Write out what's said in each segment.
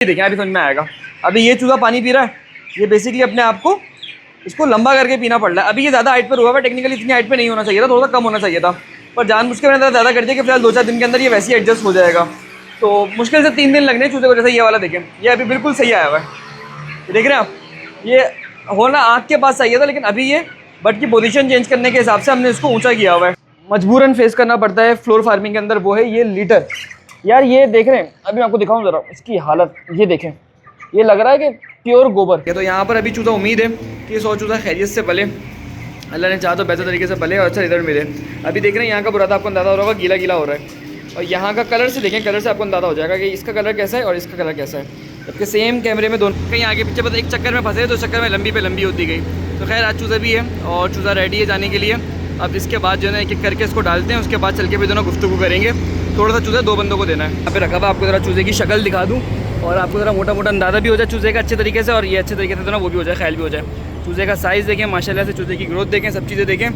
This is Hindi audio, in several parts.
देखें अभी समझ में आएगा। अभी ये चूज़ा पानी पी रहा है, ये बेसिकली अपने आप को इसको लंबा करके पीना पड़ रहा है। अभी ये ज़्यादा हाइट पर हुआ है, टेक्निकली इतनी हाइट पे नहीं होना चाहिए था, थोड़ा सा कम होना चाहिए था, पर जानबूझ के मैंने ज़्यादा कर दिया कि फिलहाल 2-4 दिन के अंदर ये वैसे ही एडजस्ट हो जाएगा। तो मुश्किल से 3 दिन लगने चूज़े को। जैसे ये वाला देखें, ये अभी बिल्कुल सही आया हुआ है, ये देख रहे हैं आप, ये होना आँख के पास चाहिए था, लेकिन अभी ये बट की पोजीशन चेंज करने के हिसाब से हमने इसको ऊंचा किया हुआ है। मजबूरन फेस करना पड़ता है फ्लोर फार्मिंग के अंदर, वो है ये लीटर। यार ये देख रहे हैं, अभी मैं आपको दिखाऊं ज़रा इसकी हालत, ये देखें, ये लग रहा है कि प्योर गोबर है। तो यहाँ पर अभी चूज़ा उम्मीद है कि 100 चूज़ा खैरियत से पले, अल्लाह ने चाहा तो बेहतर तरीके से पले और अच्छा रिजल्ट मिले। अभी देख रहे हैं यहाँ का बुरादा आपको अंदाज़ा हो रहा होगा, गीला गीला हो रहा है, और यहाँ का कलर से देखें, कलर से आपको अंदाज़ा हो जाएगा कि इसका कलर कैसा है और इसका कलर कैसा है, जबकि सेम कैमरे में दोनों कहीं आगे पीछे, बस एक चक्कर में फंसे तो चक्कर में लंबी पे लंबी होती गई। तो खैर आज चूज़ा भी है और चूज़ा रेडी है जाने के लिए। अब इसके बाद जो है ना एक एक करके इसको डालते हैं, उसके बाद चल के भी दोनों गुफ्तगू करेंगे। थोड़ा सा चूज़ा 2 बंदों को देना है। यहाँ पे रखा हुआ, आपको ज़रा चूज़े की शक्ल दिखा दूँ और आपको ज़रा मोटा मोटा अंदाज़ा भी हो जाए चूज़े का अच्छे तरीके से, और ये अच्छे तरीके से दोनों वो भी हो जाए, ख्याल भी हो जाए। चूज़े का साइज़ देखें माशाल्लाह से, चूज़े की ग्रोथ देखें, सब चीज़ें देखें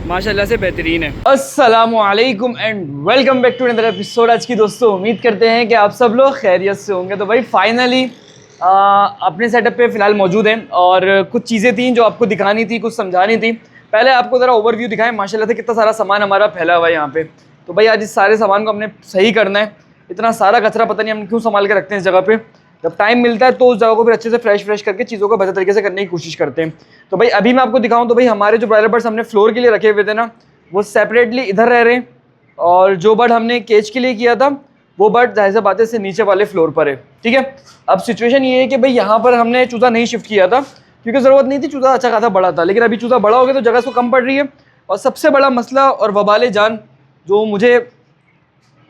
माशाल्लाह से बेहतरीन है। अस्सलामु अलैकुम and welcome back to another episode. आज की दोस्तों उम्मीद करते हैं कि आप सब लोग खैरियत से होंगे। तो भाई फाइनली अपने सेटअप पे फ़िलहाल मौजूद हैं और कुछ चीज़ें थी जो आपको दिखानी थी, कुछ समझानी थी। पहले आपको ज़रा ओवरव्यू दिखाएं माशाल्लाह से कितना सारा सामान हमारा फैला हुआ है यहाँ पे। तो भाई आज इस सारे सामान को हमने सही करना है। इतना सारा कचरा पता नहीं हम क्यों संभाल के रखते हैं इस जगह पे। जब टाइम मिलता है तो उस जगह को फिर अच्छे से फ्रेश करके चीज़ों को बेहतर तरीके से करने की कोशिश करते हैं। तो भाई अभी मैं आपको दिखाऊँ तो भाई हमारे जो ब्रॉयलर बर्ड्स हमने फ्लोर के लिए रखे हुए थे ना, वो सेपरेटली इधर रह रहे हैं, और जो बर्ड हमने केज के लिए किया था वो बर्ड जाहिर सी बात है से नीचे वाले फ्लोर पर है। ठीक है, अब सिचुएशन ये है कि भाई यहाँ पर हमने चूज़ा नहीं शिफ्ट किया था क्योंकि ज़रूरत नहीं थी, चूज़ा अच्छा खासा बड़ा था, लेकिन अभी चूज़ा बड़ा हो गया तो जगह इसको कम पड़ रही है। और सबसे बड़ा मसला और वबाले जान जो मुझे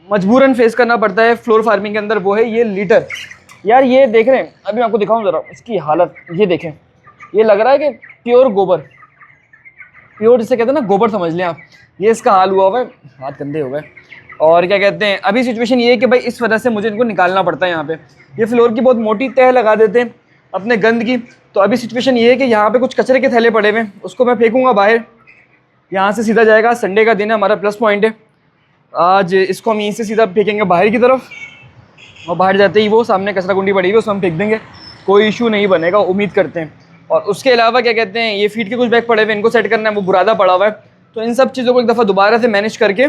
मजबूरन फेस करना पड़ता है फ्लोर फार्मिंग के अंदर, वो है ये लीटर। यार ये देख रहे हैं, अभी मैं आपको दिखाऊं ज़रा इसकी हालत, ये देखें, ये लग रहा है कि प्योर गोबर, प्योर जिसे कहते हैं ना गोबर समझ लें आप, ये इसका हाल हुआ हुआ है। हाथ गंदे हो गए। और क्या कहते हैं, अभी सिचुएशन ये है कि भाई इस वजह से मुझे इनको निकालना पड़ता है। यहाँ पे ये फ्लोर की बहुत मोटी तह लगा देते हैं अपने गंद की। तो अभी सिचुएशन ये है कि यहाँ पे कुछ कचरे के थैले पड़े हुए हैं, उसको मैं फेंकूँगा बाहर, यहाँ से सीधा जाएगा। संडे का दिन है, हमारा प्लस पॉइंट है। आज इसको हम यहीं से सीधा फेंकेंगे बाहर की तरफ, और बाहर जाते ही वो सामने कचरा कुंडी पड़ी हुई है, उसमें हम फेंक देंगे, कोई इशू नहीं बनेगा, उम्मीद करते हैं। और उसके अलावा क्या कहते हैं, ये फीड के कुछ बैग पड़े हुए, इनको सेट करना है, वो बुरादा पड़ा हुआ है। तो इन सब चीज़ों को एक दफ़ा दोबारा से मैनेज करके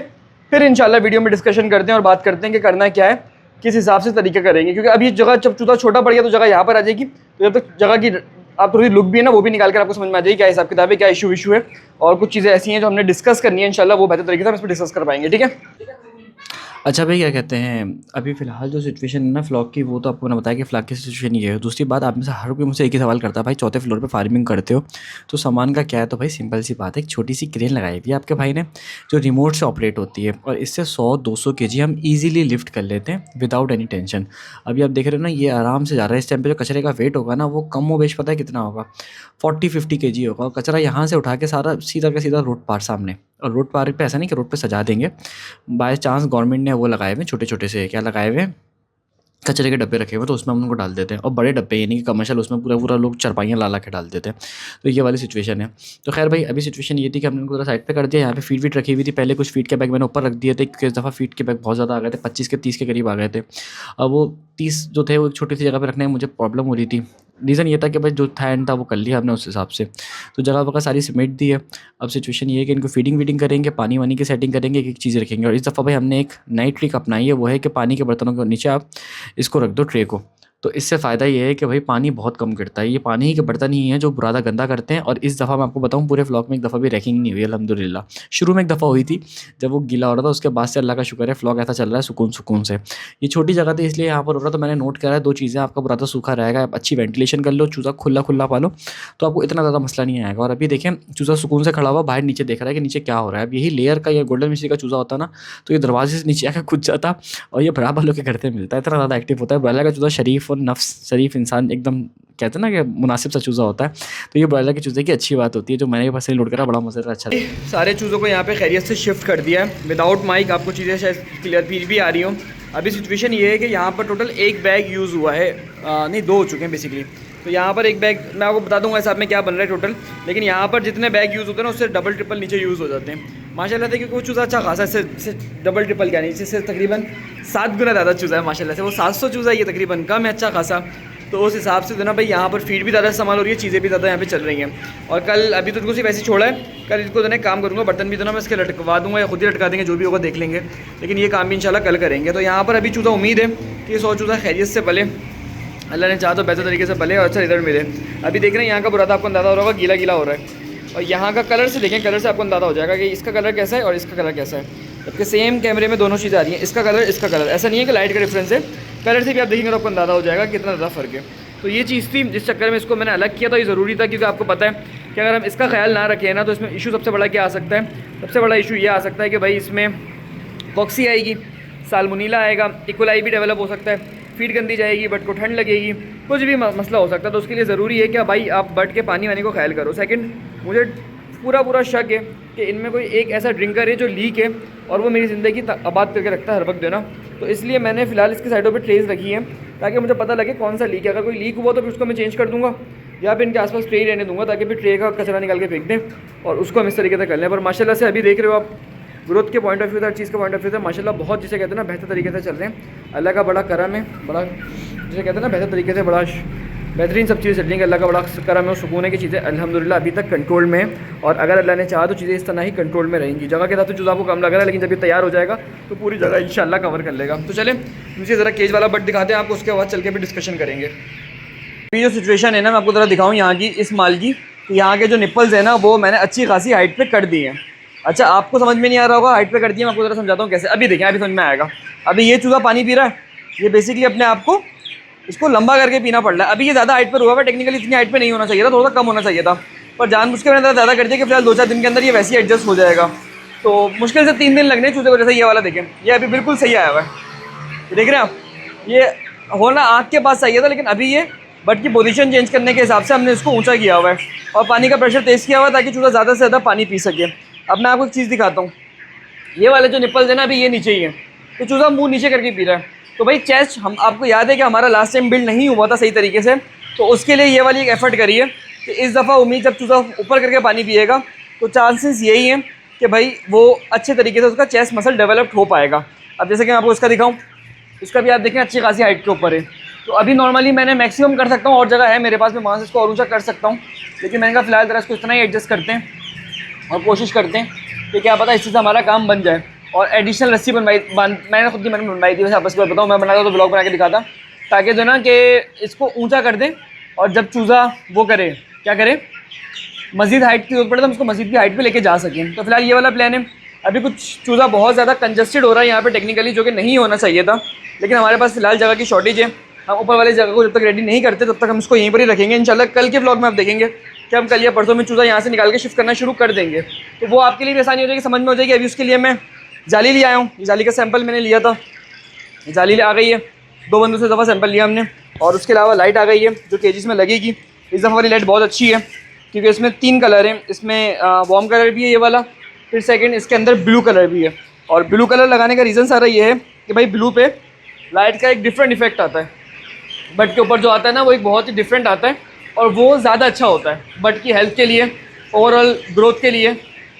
फिर इंशाल्लाह वीडियो में डिस्कशन करते हैं और बात करते हैं कि करना क्या है, किस हिसाब से तरीका करेंगे। क्योंकि अभी जगह जब चूज़ा छोटा पड़ गया तो जगह यहाँ पर आ जाएगी, तो जब तक जगह की आप थोड़ी लुक भी है ना वो भी निकाल कर आपको समझ में आ जाएगी क्या हिसाब किताब है, क्या इशू है। और कुछ चीज़ें ऐसी हैं जो हमने डिस्कस करनी है, इंशाल्लाह वो बेहतर तरीके से हम इस पर डिस्कस कर पाएंगे। ठीक है। अच्छा भाई, क्या कहते हैं, अभी फ़िलहाल जो सिचुएशन है ना फ्लॉक की, वो तो आपको मैंने बताया कि फ्लॉक की सिचुएशन ये है। दूसरी बात, आप में से हर कोई मुझसे एक ही सवाल करता है, भाई चौथे फ्लोर पे फार्मिंग करते हो तो सामान का क्या है। तो भाई सिंपल सी बात है, एक छोटी सी क्रेन लगाई हुई है आपके भाई ने, जो रिमोट से ऑपरेट होती है, और इससे 100-200 केजी हम ईजिली लिफ्ट कर लेते हैं विदाउट एनी टेंशन। अभी आप देख रहे हो ना, ये आराम से जा रहा है। इस टाइम पर जो कचरे का वेट होगा ना, वो कम व बेश पता है कितना होगा, 40-50 केजी होगा। और कचरा यहाँ से उठा के सारा सीधा का सीधा रोड पार सामने, और रोड पार पे ऐसा नहीं कि रोड पे सजा देंगे। बाय चांस गवर्नमेंट ने वो लगाए हुए छोटे छोटे से, क्या लगाए हुए, कचरे के डब्बे रखे हुए, तो उसमें हम उनको डाल देते हैं। और बड़े डब्बे, यानी कि कमर्शियल, उसमें पूरा लोग चरपाइयाँ ला के डाल देते हैं। तो ये वाली सिचुएशन है। तो खैर भाई अभी सिचुएशन ये थी कि हमने उनको साइड पे कर दिया। यहाँ पे फीड वीड रखी हुई थी, पहले कुछ फीड के बैग मैंने ऊपर रख दिए थे, क्योंकि इस दफ़ा फीड के बैग बहुत ज़्यादा आ गए थे, 25 के 30 के करीब आ गए थे। अब वो 30 जो थे वो एक छोटी सी जगह पे रखने में मुझे प्रॉब्लम हो रही थी। रीज़न ये था कि भाई जो था एंड था वो कर लिया हमने उस हिसाब से, तो जगह वगैरह सारी सिमेट दी है। अब सिचुएशन ये है कि इनको फीडिंग वीडिंग करेंगे, पानी वानी की सेटिंग करेंगे, एक एक चीज़ रखेंगे। और इस दफ़ा भाई हमने एक नई ट्रिक अपनाई है, वो है कि पानी के बर्तनों के नीचे आप इसको रख दो, ट्रे को। तो इससे फ़ायदा ये है कि भाई पानी बहुत कम गिरता है। ये पानी ही के बर्तन ही हैं जो बुरादा गंदा करते हैं। और इस दफ़ा मैं आपको बताऊं, पूरे फ्लॉक में एक दफ़ा भी रैकिंग नहीं हुई अल्हम्दुलिल्लाह। शुरू में एक दफ़ा हुई थी जब वो गीला हो रहा था, उसके बाद से अल्लाह का शुक्र है फ्लॉक ऐसा चल रहा है सुकून से। ये छोटी जगह थी इसलिए यहाँ पर हो रहा, तो मैंने नोट करा है 2 चीज़ें, आपका बुरादा सूखा रहेगा, आप अच्छी वेंटिलेशन कर लो, चूज़ा खुला पालो, तो आपको इतना ज़्यादा मसला नहीं आएगा। और अभी देखें चूज़ा सुकून से खड़ा हुआ बाहर नीचे देख रहा है कि नीचे क्या हो रहा है। अब यही लेयर का या गोल्डन मिश्री का चूज़ा होता ना, तो ये दरवाजे से नीचे आकर कूद जाता और ये बराबर लोग के घर से मिलता है, इतना ज़्यादा एक्टिव होता है। ब्रॉयलर का चूज़ा शरीफ और नफ्स शरीफ इंसान, एकदम कहते हैं ना कि मुनासिब सा चूज़ा होता है। तो ये ब्रॉयलर के चूज़े की अच्छी बात होती है, जो मैंने पर्सनली लोड करा, बड़ा मज़ेदार अच्छा था। सारे चूज़ों को यहाँ पे खैरियत से शिफ्ट कर दिया है विदाउट माइक, आपको चीज़ें शायद क्लियर फील भी आ रही हो। अभी सिचुएशन ये है कि यहाँ पर टोटल 1 बैग यूज़ हुआ है, नहीं 2 हो चुके हैं बेसिकली। तो यहाँ पर 1 बैग मैं आपको बता दूंगा हिसाब में क्या बन रहा है टोटल, लेकिन यहाँ पर जितने बैग यूज़ होते हैं ना उससे डबल ट्रिपल नीचे यूज़ हो जाते हैं। माशाल्लाह से, क्योंकि वो चूज़ा अच्छा खासा इससे डबल ट्रिपल क्या नहीं, इससे तकरीबन 7 गुना ज़्यादा चूज़ा है माशाल्लाह से। वो 700 चूज़ा ये तकरीबन कम है अच्छा खासा। तो उस हिसाब से जो ना भाई यहाँ पर फीड भी ज़्यादा इस्तेमाल हो रही है, चीज़ें भी ज़्यादा यहाँ पे चल रही हैं। और कल अभी तो इनको सिर्फ ऐसे छोड़ा है, कल इसको जो ना काम करूँगा, बर्तन भी जो ना मैं इसके लटकवा दूँगा या खुद ही लटका देंगे, जो भी होगा देख लेंगे, लेकिन ये काम भी इंशाल्लाह कल करेंगे। तो यहाँ पर अभी चूज़ा उम्मीद है कि 100 चूज़ा खैरियत से पले, अल्लाह ने चाहा तो बेहतर तरीके से पले और अच्छा रिजल्ट मिले। अभी देख रहे हैं यहाँ का बुरादा आपको अंदाज़ा हो रहा होगा, गीला गीला हो रहा है। और यहाँ का कलर से देखें, कलर से आपको अंदाज़ा हो जाएगा कि इसका कलर कैसा है और इसका कलर कैसा है, जबकि सेम कैमरे में दोनों चीज़ें आ रही हैं। इसका कलर ऐसा नहीं है कि लाइट का डिफरेंस है, कलर से भी आप देखेंगे तो आपको अंदाज़ा हो जाएगा कितना ज़्यादा फ़र्क है। तो ये चीज़ थी जिस चक्कर में इसको मैंने अलग किया था, ये ज़रूरी था, क्योंकि आपको पता है कि अगर हम इसका ख्याल ना रखें ना तो इसमें इशू सबसे बड़ा क्या आ सकता है, सबसे बड़ा इशू ये आ सकता है कि भाई इसमें कॉक्सी आएगी, साल्मोनेला आएगा, इकोलाई भी डेवलप हो सकता है, फीड गंदी जाएगी, बट को ठंड लगेगी, कुछ भी मसला हो सकता है। तो उसके लिए ज़रूरी है कि भाई आप बट के पानी वानी को ख्याल करो। सेकंड, मुझे पूरा शक है कि इनमें कोई एक ऐसा ड्रिंकर है जो लीक है और वो मेरी ज़िंदगी आबाद करके रखता है हर वक्त देना। तो इसलिए मैंने फ़िलहाल इसकी साइडों पे ट्रेस रखी है ताकि मुझे पता लगे कौन सा लीक है। अगर कोई लीक हुआ तो फिर उसको मैं चेंज कर दूँगा या फिर इनके आसपास ट्रे रहने दूँगा ताकि फिर ट्रे का कचरा निकाल के फेंक दें और उसको हम इस तरीके से कर लें। पर माशाल्लाह से अभी देख रहे हो आप, ग्रोथ के पॉइंट ऑफ व्यू से, हर चीज़ के पॉइंट ऑफ व्यू से माशाल्लाह बहुत, जिसे कहते हैं ना, बेहतर तरीके से चल रहे हैं। अल्लाह का बड़ा करम है, बड़ा जिसे कहते हैं ना बेहतर तरीके से, बड़ा बेहतरीन सब चीज़ें चल रही हैं। अल्लाह का बड़ा करम है और सुकून है कि चीज़ें अल्हम्दुलिल्लाह अभी तक कंट्रोल में है और अगर अल्लाह ने चाहा तो चीज़ें इस तरह ही कंट्रोल में रहेंगी। जगह के साथ तो चूज़ा को कम लग रहा है, लेकिन जब ये तैयार हो जाएगा तो पूरी जगह इंशाल्लाह कवर कर लेगा। तो चलें मुझे ज़रा केज वाला बट दिखाते हैं आपको, उसके बाद चल के भी डिस्कशन करेंगे। अभी जो सिचुएशन है ना, मैं आपको ज़रा दिखाऊँ यहाँ की, इस माल की, यहाँ के जो निप्पल्स हैं ना वो मैंने अच्छी खासी हाइट पर कर दी हैं। अच्छा, आपको समझ में नहीं आ रहा होगा हाइट पे कर दिया, मैं आपको ज़रा समझाता हूँ कैसे। अभी देखें, अभी समझ में आएगा। अभी ये चूज़ा पानी पी रहा है, ये बेसिकली अपने आप को इसको लंबा करके पीना पड़ रहा है। अभी ये ज़्यादा हाइट पर हुआ है, टेक्निकली इतनी हाइट पे नहीं होना चाहिए था, थोड़ा सा कम होना चाहिए था, पर जानबूझ के मैंने ज़्यादा कर दिया कि फिलहाल 2-4 दिन के अंदर ये वैसे ही एडजस्ट हो जाएगा। तो मुश्किल से 3 दिन लगने चूज़े को। जैसे ये वाला देखें, ये अभी बिल्कुल सही आया हुआ है, ये देख रहे हैं आप, ये होना आँख के पास चाहिए था, लेकिन अभी ये बट की पोजीशन चेंज करने के हिसाब से हमने इसको ऊँचा किया हुआ है और पानी का प्रेशर तेज़ किया हुआ है ताकि चूज़ा ज़्यादा से ज़्यादा पानी पी सके। अब मैं आपको एक चीज़ दिखाता हूँ, ये वाले जो निप्पल्स है ना, अभी ये नीचे ही है, तो चूज़ा मुंह नीचे करके पी रहा है। तो भाई चेस्ट, हम आपको याद है कि हमारा लास्ट टाइम बिल्ड नहीं हुआ था सही तरीके से, तो उसके लिए ये वाली एक एफर्ट करिए कि इस दफ़ा उम्मीद जब चूज़ा ऊपर करके पानी पिएगा तो चांसेस यही हैं कि भाई वो अच्छे तरीके से उसका चेस्ट मसल डेवलप्ड हो पाएगा। अब जैसे कि मैं आपको इसका दिखाऊँ, इसका भी आप देखें अच्छी खासी हाइट के ऊपर है। तो अभी नॉर्मली मैंने मैक्सिमम कर सकता हूँ और जगह है मेरे पास, मैं वहाँ से इसको और ऊँचा कर सकता हूँ, लेकिन मैंने कहा फ़िलहाल ज़रा इसको इतना ही एडजस्ट करते हैं और कोशिश करते हैं कि क्या पता इससे हमारा काम बन जाए। और एडिशनल रस्सी मैंने खुद की मैंने बनवाई थी, वैसे आपस में बताऊँ, मैं बनाता तो ब्लॉग बना के दिखाता ताकि जो ना कि इसको ऊंचा कर दें और जब चूज़ा वो करे, क्या करे, मज़ीद हाइट की जरूरत पड़े तो हम उसको मज़ीद की हाइट पे लेके जा सकें। तो फिलहाल ये वाला प्लान है। अभी कुछ चूज़ा बहुत ज़्यादा कंजस्टेड हो रहा है यहाँ पे टेक्निकली, जो कि नहीं होना चाहिए था, लेकिन हमारे पास फिलहाल जगह की शॉर्टेज है। हम ऊपर वाली जगह को जब तक रेडी नहीं करते तब तक हम इसको यहीं पर ही रखेंगे। इंशाल्लाह कल के ब्लॉग में आप देखेंगे कि हम कल या परसों में चूज़ा यहाँ से निकाल के शिफ्ट करना शुरू कर देंगे, तो वो आपके लिए भी आसानी हो जाएगी, समझ में हो जाएगी। अभी उसके लिए मैं जाली ले आया हूँ, ये जाली का सैंपल मैंने लिया था, ये जाली आ गई है, 2 बंदों से दफ़ा सैंपल लिया हमने। और उसके अलावा लाइट आ गई है जो केजीज में लगेगी। इस दफ़ा वाली लाइट बहुत अच्छी है क्योंकि इसमें 3 कलर हैं, इसमें वार्म कलर भी है ये वाला, फिर सेकंड इसके अंदर ब्लू कलर भी है। और ब्लू कलर लगाने का रीज़न सारा ये है कि भाई ब्लू पे लाइट का एक डिफरेंट इफेक्ट आता है, बट के ऊपर जो आता है ना वो एक बहुत ही डिफरेंट आता है और वो ज़्यादा अच्छा होता है बट की हेल्थ के लिए, ओवरऑल ग्रोथ के लिए,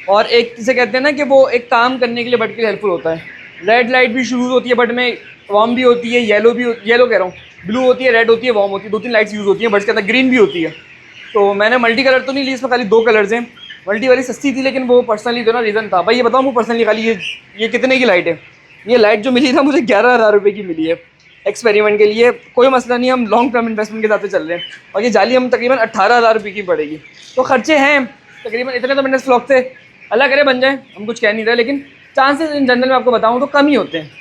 और एक जिसे कहते हैं ना कि वो एक काम करने के लिए बट के लिए हेल्पफुल होता है। रेड लाइट भी यूज़ होती है बट में, वार्म भी होती है, येलो कह रहा हूँ, ब्लू होती है, रेड होती है, वार्म होती है, 2-3 लाइट्स यूज़ होती हैं, बट के अंदर ग्रीन भी होती है। तो मैंने मल्टी कलर तो नहीं ली, इसमें खाली 2 कलर्स हैं। मल्टी वाली सस्ती थी, लेकिन वो पर्सनली जो ना रीज़न था, भाई ये बताऊँ, वो पर्सनली खाली ये कितने की लाइट है, ये लाइट जो मिली ना मुझे 11,000 रुपये की मिली है एक्सपेरिमेंट के लिए। कोई मसला नहीं, हम लॉन्ग टर्म इन्वेस्टमेंट के साथ चल रहे हैं। और ये जाली हम तकरीबन 18,000 रुपये की पड़ेगी, तो खर्चे हैं तकरीबन इतने। तो मैंने इस व्लॉग से अल्लाह करे बन जाए, हम कुछ कह नहीं रहे, लेकिन चांसेस इन जनरल में आपको बताऊँ तो कम ही होते हैं।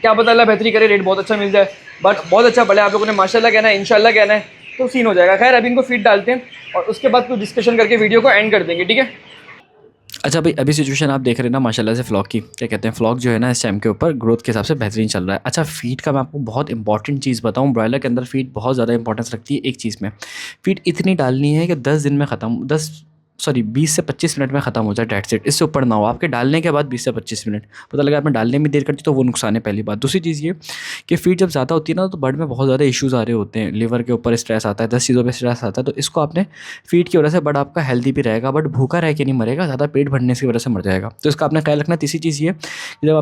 क्या पता अल्लाह बेहतरी करे, रेट बहुत अच्छा मिल जाए, बट बहुत अच्छा पड़े। आप लोगों ने माशाल्लाह कहना है, इंशाल्लाह कहना है, तो सीन हो जाएगा। खैर अभी इनको फीड डालते हैं और उसके बाद कुछ डिस्कशन करके वीडियो को एंड कर देंगे, ठीक है। अच्छा भाई, अभी सिचुएशन आप देख रहे हैं ना माशाल्लाह से फ्लॉक की, क्या कहते हैं, फ्लॉक जो है ना इस टाइम के ऊपर ग्रोथ के हिसाब से बेहतरीन चल रहा है। अच्छा, फीड का मैं आपको बहुत इंपॉर्टेंट चीज़ बताऊं, ब्रॉयलर के अंदर फीड बहुत ज़्यादा इंपॉर्टेंस रखती है। एक चीज़ में फीड इतनी डालनी है कि 10 दिन में ख़त्म, सॉरी 20 से 25 मिनट में ख़त्म हो जाए, डेट्स इट। इससे ऊपर ना हो। आपके डालने के बाद 20 से 25 मिनट, पता लगा आपने डालने में देर कर दी तो वो नुकसान है, पहली बात। दूसरी चीज़ ये कि फीड जब ज़्यादा होती है ना तो बर्ड में बहुत ज़्यादा इश्यूज़ आ रहे होते हैं, लिवर के ऊपर स्ट्रेस आता है, 10 चीज़ों पे स्ट्रेस आता है। तो इसको आपने फीड की वजह से बर्ड आपका हेल्दी भी रहेगा, बट भूखा रह के नहीं मरेगा, ज़्यादा पेट भरने की वजह से मर जाएगा। तो इसका आपने ख्याल रखना। तीसरी चीज़ ये कि जब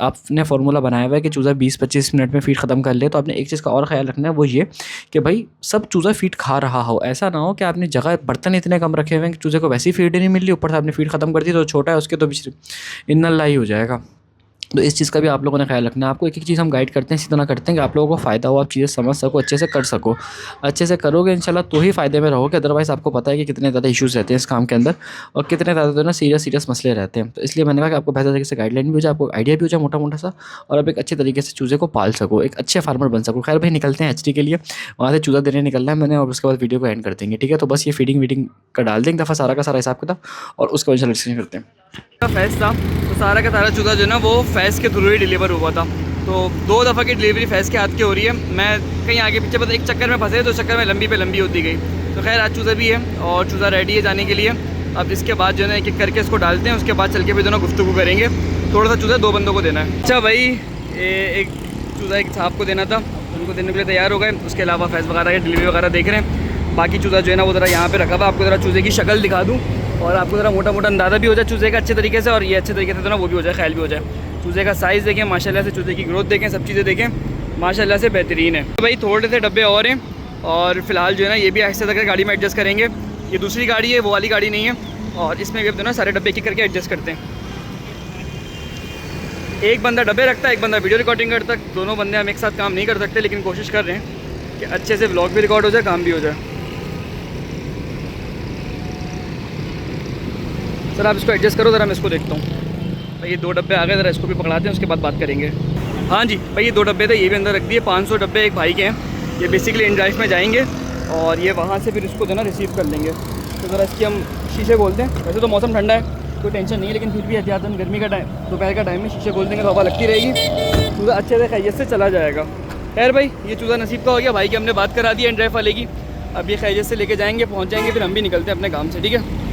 आपने फार्मूला बनाया हुआ है कि चूज़ा 20-25 मिनट में फीड ख़त्म कर ले, तो आपने एक चीज़ का और ख्याल रखना है, वो ये कि भाई सब चूज़ा फीड खा रहा हो। ऐसा ना हो कि आपने जगह बर्तन इतने कम रखे हुए हैं कि चूज़े को वैसी फीड ही नहीं मिल रही, ऊपर से आपने फीड खत्म कर दी, तो छोटा है उसके तो इन्ना लाई हो जाएगा। तो इस चीज़ का भी आप लोगों ने ख्याल रखना है। आपको एक एक चीज़ हम गाइड करते हैं, इसी तरह करते हैं कि आप लोगों को फ़ायदा हो, आप चीज़ें समझ सको, अच्छे से कर सको। अच्छे से करोगे इंशाल्लाह तो ही फ़ायदे में रहोगे, अदरवाइज़ आपको पता है कि कितने ज़्यादा इश्यूज़ रहते हैं इस काम के अंदर और कितने ज़्यादा तो ना सीरियस मसले रहते हैं। तो इसलिए मैंने कहा कि आपको बेहतर तरीके से गाइडलाइन भी हो जाए, आपको आइडिया भी हो जाए मोटा मोटा सा, और आप एक अच्छे तरीके से चूज़े को पाल सको, एक अच्छे फार्मर बन सको। खैर भाई निकलते हैं HD के लिए, वहाँ से चूज़ा देने निकलना है मैंने, और उसके बाद वीडियो को एंड कर देंगे, ठीक है। तो बस ये फीडिंग का डाल दें एक दफ़ा सारा का सारा हिसाब किताब, और उसका इंशाल्लाह डिस्कशन करते हैं। फैज़ था तो सारा का सारा चूज़ा जो है ना वो फैज़ के थ्रू ही डिलीवर हुआ था। तो 2 दफ़ा की डिलीवरी फैज़ के हाथ की हो रही है। मैं कहीं आगे पीछे पता एक चक्कर में फंसे तो चक्कर में लंबी पे लंबी होती गई। तो खैर आज चूज़ा भी है और चूज़ा रेडी है जाने के लिए। अब इसके बाद जो है ना एक एक करके इसको डालते हैं, उसके बाद चल के भी दोनों गुफ्तगू करेंगे। थोड़ा सा चूज़ा 2 बंदों को देना है। अच्छा भाई एक चूज़ा एक साहब को देना था, उनको देने के लिए तैयार हो गए। उसके अलावा फैज़ वगैरह की डिलीवरी वगैरह देख रहे हैं। बाकी चूज़ा जो है ना वो ज़रा यहाँ पे रखा हुआ, आपको ज़रा चूज़े की शक्ल दिखा दूँ और आपको ज़रा मोटा मोटा अंदाज़ा भी हो जाए चूज़े का अच्छे तरीके से, और ये अच्छे तरीके से तो ना वो भी हो जाए, ख्याल भी हो जाए। चूज़े का साइज़ देखें माशाल्लाह से, चूज़े की ग्रोथ देखें, सब चीज़ें देखें माशाल्लाह से बेहतरीन है। तो भाई थोड़े से डब्बे और हैं और फिलहाल जो है ना ये भी ऐसे तक गाड़ी में एडजस्ट करेंगे। ये दूसरी गाड़ी है, वो वाली गाड़ी नहीं है, और इसमें भी अब दोनों सारे डब्बे एक करके एडजस्ट करते हैं। एक बंदा डब्बे रखता है, एक बंदा वीडियो रिकॉर्डिंग करता है। दोनों बंदे हम एक साथ काम नहीं कर सकते, लेकिन कोशिश कर रहे हैं कि अच्छे से व्लॉग भी रिकॉर्ड हो जाए, काम भी हो जाए। सर आप इसको एडजस्ट करो ज़रा, मैं इसको देखता हूँ। भाई ये 2 डब्बे आ गए, ज़रा इसको भी पकड़ाते हैं, उसके बाद बात करेंगे। हाँ जी भाई ये 2 डब्बे थे, ये भी अंदर रख दिए। 500 डब्बे एक भाई के हैं, ये बेसिकली इन ड्राइव में जाएंगे और ये वहाँ से फिर इसको जो है ना रिसीव कर लेंगे। तो ज़रा इसकी हम शीशे खोलते हैं। वैसे तो मौसम ठंडा है, कोई टेंशन नहीं है, लेकिन फिर भी एहतियातन गर्मी का टाइम, दोपहर का टाइम में शीशे खोल देंगे तो हवा लगती रहेगी, चूज़ा अच्छे से खैरियत से चला जाएगा। खैर भाई ये चूज़ा नसीब का हो गया, भाई की हमने बात करा दी इन ड्राइव वाले की। अब ये खैरियत से लेके जाएंगे, पहुँच जाएंगे, फिर हम भी निकलते हैं अपने काम से, ठीक है।